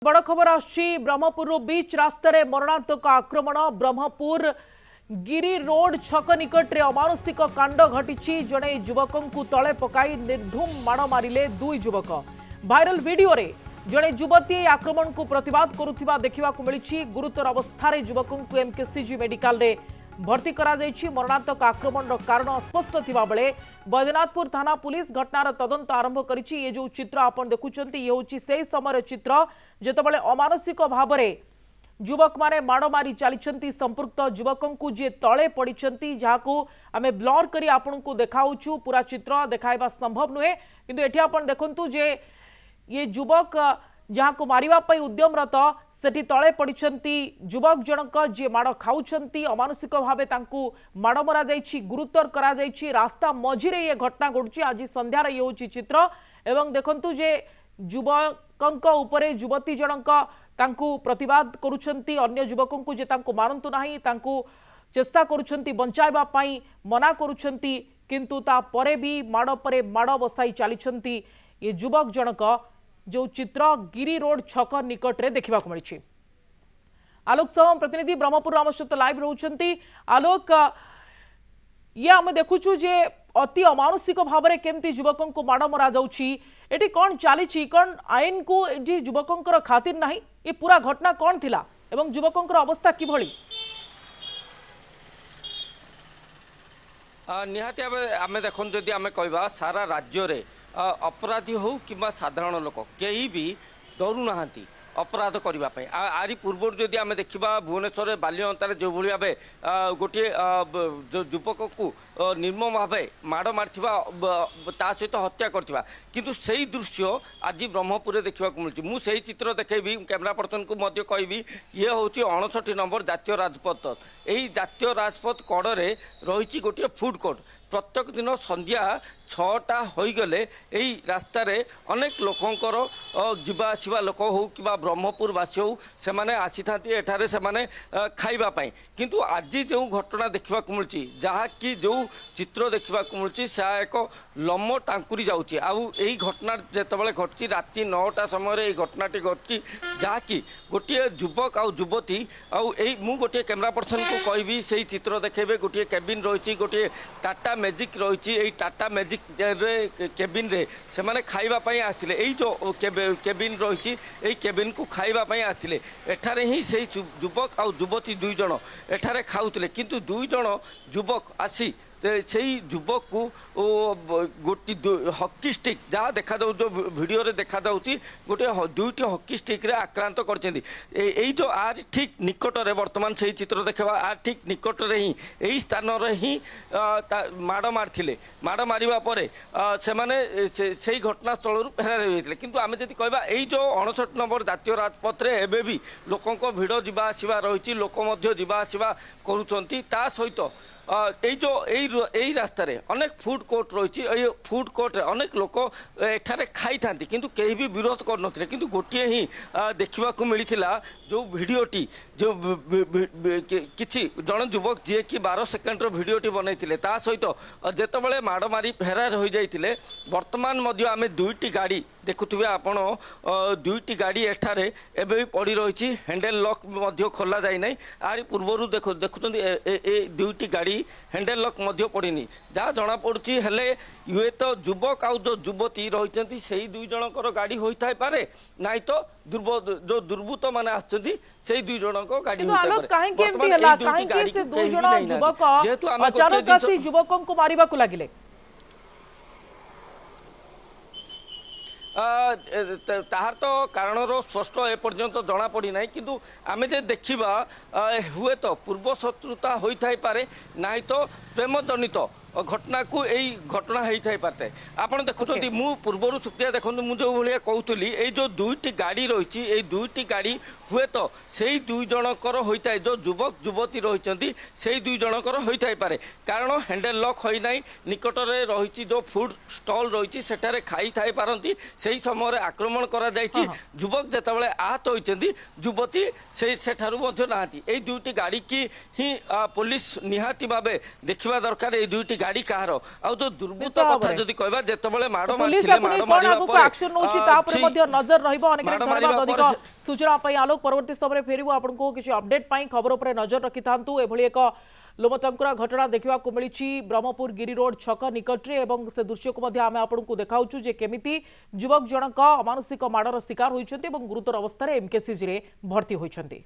बड़ खबर आछि ब्रह्मपुर बीच रास्तार मरणांतक आक्रमण ब्रह्मपुर गिरी रोड छक निकट में अमानुषिक कांड घटी जड़े युवक तले पकाई निर्धूम माड़ मारे दुई युवक भाइराल वीडियो रे जड़े युवती आक्रमण को प्रतिवाद करुवा देखा मिली गुरुतर अवस्था युवक एमकेसीजी मेडिकल रे भर्ती करा जायछि। मरणांतक आक्रमण कारण अस्पष्ट थिबा बेले बैद्यनाथपुर थाना पुलिस घटनार तदंत आरंभ करिछि। ये जो चित्र आपण देखुचंती ये होछि सेही समय चित्र जेतबेले अमानसिक भाव युवक माने माड़ मारी चली संपुक्त युवक जी तले पड़ी जहां आमे ब्लर करी आपन को देखाउछु पूरा चित्र देखाइबा संभव नुहे किंतु एठी आपण देखंतु जे ये युवक जहां को मारिबा पई उद्यमरत सेठी तले पड़ी युवक जनक जी माड़ खाउछंती अमानसिक भावे तांकू माड़ मरा जाइछि गुरुतर करा जाइछि। रास्ता मझिरे ये घटना घटुछि आज संध्यार ये होछि चित्र एवं देखंतु जे युवकंक उपरे युवती जनक तांकू प्रतिवाद करुछंती अन्य युवकंकू जे तांकू मारंतु नाही तांकू चेष्टा करुछंती बंचाइबा पई मना करुछंती किंतु ता परे भी माड़ परे माड़ बसाई चलीछंती ये युवक जनक जो चित्र गिरी रोड छक निकट रे देखा मिली। आलोक सह प्रतिनिधि ब्रह्मपुर आम सहित लाइव रोचंती। आलोक ये आम देखुचु जे अति अमानुषिक भाव में केमती युवक को माड़ मरा जाउछि एटी कौन चली कौन आईन को युवक खातिर नहीं ये पूरा घटना कौन थिला एवं युवक अवस्था किभली? निहाती आम देखो जदि आम कह सारा राज्य रे अपराधी हो कि साधारण लोक कहीं भी डरू ना अपराध करने आरी पूर्व जदि आम देखा भुवनेश्वर बालिअंतार जो भाई भाव गोटे युवक को निर्मम भाव माड़ मारता सहित हत्या करथिबा किंतु सही दृश्य आज ब्रह्मपुर देखा मिलूँ। मुझे चित्र देखी कैमेरा पर्सन को कहबी ये हूँ 59 नंबर जातीय राजपथ। यही जातीय राजपथ कड़े रही गोटे फूड कोर्ट प्रत्येक दिन संध्या 6टा होगले यही रास्तार अनेक लोकंकर जीवा आसवा लोक हो कि ब्रह्मपुरवासी हो से आसी था एठारे से खाइबापी किंतु आज जो घटना देखा मिलूँ जहाँकि जो चित्र देखा मिलूँ सा एक लम्ब टांकुरी जाऊँगी आई घटना जितेबाला घटी राति 9टा समय घटनाटी घटी जहाँकि गोटे युवक आ युवती मु गोटे कैमेरा पर्सन को कहबी से चित्र देखेबे गोटे केबिन रही गोटे टाटा मैजिक रही टाटा मैजिक केबिन रे से माने खाइबापी आसते यही जो केबिन रही केबिन को खाइबापी आसते एठारे ही से युवक आ युवती दुई जन एठारे खाऊले किंतु दुई जन युवक आसी से युवक को गोटे हकी स्टिक जहाँ देखा जो वीडियो रे देखा गोटे दुईटी हकी स्टिक रे आक्रांत कर जो आर ठीक निकट रे वर्तमान से चित्र देखा आर ठीक निकट रे ही यही स्थान ही माड़ मारथिले माड़ मारिबा परे से घटनास्थल फेरार होते किंतु आम जब कहबा यही जो 59 नंबर जातीय राजपथ रे एबे भी लोकों भिड़ जीवा आसवा रही लोक जीवा आसवा करुँच ता सहित यही रास्तार अनेक फूड कोर्ट रही फूड कोर्ट अनेक लोक एठारे खाई था किंतु कहीं भी विरोध कर नथिले किंतु गोटे ही देखा मिलता जो भिडियोटी जो किसी जन युवक जी कि 12 सेकेंडर भिडियोटी बनईते ता सहित जितेबाला माड़ मारी फेरार हो जाते बर्तमान आम दुईटी गाड़ी देखुवे आपण दुईटी गाड़ी एठारे एबे भी पड़ी रही हैंडल लॉक खोला जाए ना आरी पूर्वर देखुं दुईटी गाड़ी हैंडल लॉक पड़नी जहाँ जना पड़ी हेले ये तो युवक आ जो युवती रही से दुई जनकर गाड़ी होता पारे ना तो जो दुर्बृत्त मैंने आसुँच से दुई जन गाड़ी युवक को मारिबा को लगिले ताहार तो कारणर स्पष्ट एपर्यंत जना पड़ी ना किंतु आमे जे देखिबा हुए तो पूर्व शत्रुता होई पारे ना तो प्रेम जनित घटना को यही घटना होता पारते आपड़ देखुं मु पूर्वर सुप्रिया देखो मुझे भाया कहूली ये जो दुईटी गाड़ी रही है दुईटी गाड़ी हुए तो से दुई जनकर होता है जो युवक युवती रही से दुई जनकर होता पारे कारण हैंडल लॉक होना निकट में रही जो फूड स्टॉल रही सेठारे खाई थाई पारती से समय आक्रमण करा युवक जितेबाला आहत होती युवती से ना दुईटी गाड़ी की ही पुलिस निहाती भाव देखा दरकार ये दुईटी ଗାଡି କାହାର ଆଉ ତ ଦୁର୍ବୃତ୍ତ ନିଶ୍ଚିତ କଥା ଭାବରେ। ଯଦି କହିବା ଯେତେବେଳେ ମାଡ पुलिस ମାରିଥିଲେ अपनी ମାଡ कौन ମାରିବା आगु ପରେ एक्शन नौची तापर मध्य नजर रहिबो अनेक माड़ धन्यवाद मारिबा अधिक पर सूचना पई आलोक परवर्ती समय फेरिबो आपनको किछि अपडेट पई खबर ऊपर नजर रखि थांतु एभली एक लोमचंकर घटना देखा मिली ब्रह्मपुर गिरी रोड छक निकटरे एवं से दृश्य को आम आपको देखाऊँ जे केमिति युवक जनक अमानुषिक माड़र शिकार होइछन्ति एवं गुरुतर अवस्था एमकेसीजी रे भर्ती होइछन्ति।